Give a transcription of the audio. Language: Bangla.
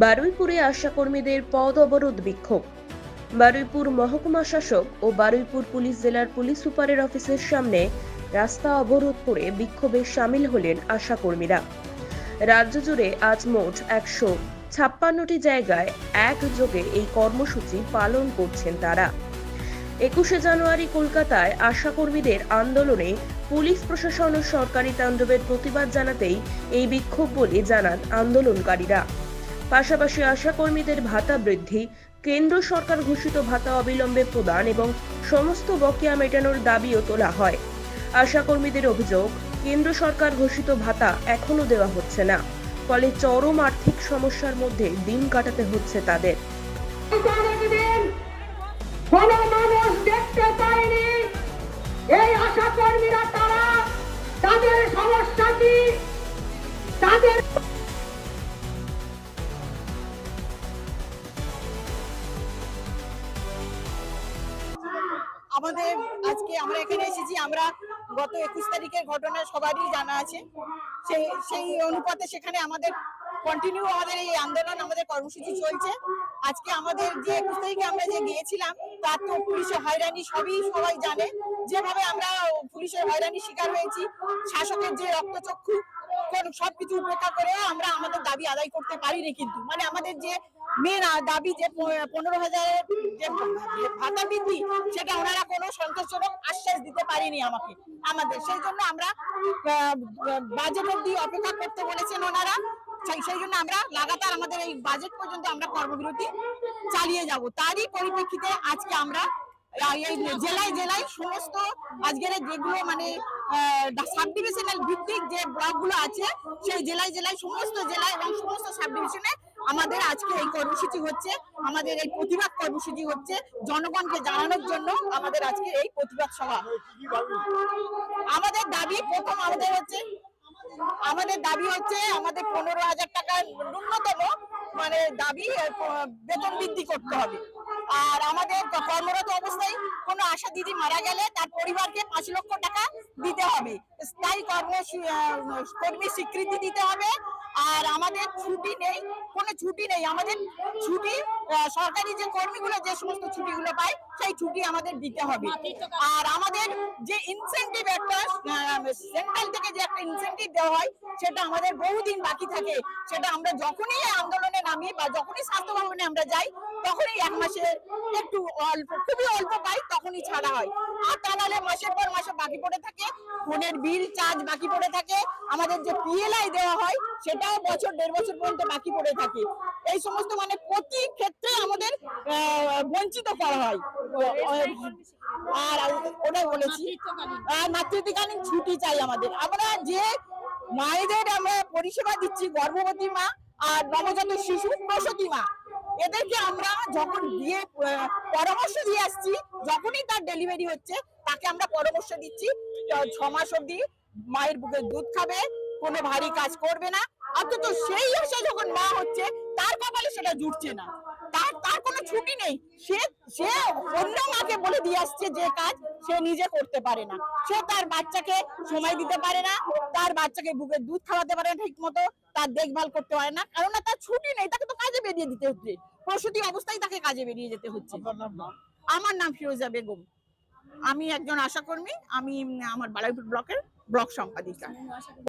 বারুইপুরে আশাকর্মীদের পদ অবরোধ বিক্ষোভ। বারুইপুর মহকুমা শাসক ও বারুইপুর পুলিশ জেলার পুলিশ সুপারের অফিসের সামনে রাস্তা অবরোধ করে বিক্ষোভে সামিল হলেন আশাকর্মীরা। রাজ্য জুড়ে আজ মোট 156টি জায়গায় একযোগে এই কর্মসূচি পালন করছেন তারা। 21শে জানুয়ারি কলকাতায় আশাকর্মীদের আন্দোলনে পুলিশ প্রশাসন ও সরকারি তাণ্ডবের প্রতিবাদ জানাতেই এই বিক্ষোভ বলে জানান আন্দোলনকারীরা। পাশাপাশি আশাকর্মীদের ভাতা বৃদ্ধি, কেন্দ্র সরকার ঘোষিত ভাতা অবিলম্বে প্রদান এবং সমস্ত বকেয়া মেটানোর দাবিও তোলা হয়। আশাকর্মীদের অভিযোগ, কেন্দ্র সরকার ঘোষিত ভাতা এখনো দেওয়া হচ্ছে না, ফলে চরম আর্থিক সমস্যার মধ্যে দিন কাটাতে হচ্ছে তাদের। কোনো মানুষ দেখতে পায়নি এই আশাকর্মীরা, তারা তাদের সমস্যা কি, তাদের আমাদের আজকে আমরা এখানে এসেছি। আমরা গত 21 তারিখের ঘটনা সবারই জানা আছে। সেই অনুপাতে সেখানে আমাদের কন্টিনিউ আমাদের এই আন্দোলন, আমাদের কর্মসূচি চলছে। আজকে আমাদের যে 21 তারিখে আমরা যে গিয়েছিলাম, তার তো পুলিশের হয়রানি সবাই জানে। যেভাবে আমরা পুলিশের হয়রানি শিকার হয়েছি, শাসকের যে রক্তচক্ষু, সবকিছু উপেক্ষা করে আমরা আমাদের দাবি আদায় করতে পারিনি। কিন্তু মানে আমাদের যে মেন দাবি যে 15,000 যে ভাতা বৃদ্ধি, সেটা ওনারা কোনো সন্তোষজনক আশ্বাস দিতে পারেনি আমাদের। সেই জন্য আমরা বাজেট অবধি অপেক্ষা করতে বলেছেন ওনারা। সেই জন্য আমরা লাগাতার আমাদের এই বাজেট পর্যন্ত আমরা কর্মবিরতি চালিয়ে যাব। তারই পরিপ্রেক্ষিতে আজকে আমরা এই জেলায় জেলায় সমস্ত আজকের যেগুলো মানে সাব ডিভিশনাল ভিত্তিক যে ব্লকগুলো আছে, সেই জেলায় জেলায় সমস্ত জেলায় এবং সমস্ত সাব ডিভিশনে আমাদের আজকে এই কর্মসূচি হচ্ছে, আমাদের এই প্রতিবাদ কর্মসূচি হচ্ছে। জনগণকে জানানোর জন্য আমাদের আজকে এই প্রতিবাদ সভা। আমাদের দাবি প্রথম আমাদের দাবি হচ্ছে আমাদের 15,000 টাকা ন্যূনতম মানে দাবি বেতন বৃদ্ধি করতে হবে। আর আমাদের কর্মরত অবস্থায় কোনো আশা দিদি মারা গেলে তার পরিবারকে 5 লক্ষ টাকা দিতে হবে। স্থায়ী কর্মী স্বীকৃতি দিতে হবে। আর আমাদের ছুটি নেই, কোনো ছুটি নেই। আমাদের ছুটি সরকারি যে কর্মীগুলো যে সমস্ত ছুটিগুলো পায়, সেই ছুটি আমাদের দিতে হবে। আর আমাদের যে ইনসেনটিভ একটা সেন্ট্রাল থেকে যে একটা ইনসেনটিভ দেওয়া হয়, সেটা আমাদের বহুদিন বাকি থাকে। সেটা আমরা যখনই আন্দোলনে নামি বা যখনই স্বাস্থ্য ভবনে আমরা যাই, তখনই 1 মাসে একটু অল্প, খুবই অল্প পাই, তখনই ছাড়া হয়। আর তা নাহলে মাসের পর মাসে বাকি পড়ে থাকে, ফোনের বিল চার্জ বাকি পড়ে থাকে। আমাদের যে পিএলআই দেওয়া হয়, সেটাও বছর 1.5 বছর পর্যন্ত বাকি পড়ে থাকে। এই সমস্ত মানে প্রতি ক্ষেত্রে আমাদের বঞ্চিত করা হয়। আর ওটাই বলেছি, মাতৃত্বকালীন ছুটি চাই আমাদের। আমরা যে মায়েদের আমরা পরিষেবা দিচ্ছি, গর্ভবতী মা আর নবজাত শিশু, প্রসূতি মা, এদেরকে আমরা যখন দিয়ে পরামর্শ দিয়ে আসছি, যখনই তার ডেলিভারি হচ্ছে তাকে আমরা পরামর্শ দিচ্ছি 6 মাস অবধি মায়ের বুকে দুধ খাবে, কোনো ভারী কাজ করবে না। অথচ সেই আশা যখন মা হচ্ছে, তার কপালে সেটা জুটছে না। তার কোনো ছুটি নেই। সে অন্য মাকে বলে দিয়ে আসছে যে কাজ সে নিজে করতে পারে না। সে তার বাচ্চাকে সময় দিতে পারে না, তার বাচ্চাকে বুকে দুধ খাওয়াতে পারে না ঠিক মতো, তার দেখভাল করতে পারে না, কারণ তার ছুটি নেই। তাকে তো কাজে বেরিয়ে দিতে হচ্ছে, প্রসূতি অবস্থায় তাকে কাজে বেরিয়ে যেতে হচ্ছে। আমার নাম ফিরোজা বেগম। আমি একজন আশাকর্মী। আমি আমার বারুইপুর ব্লকের ব্লক সম্পাদিকা।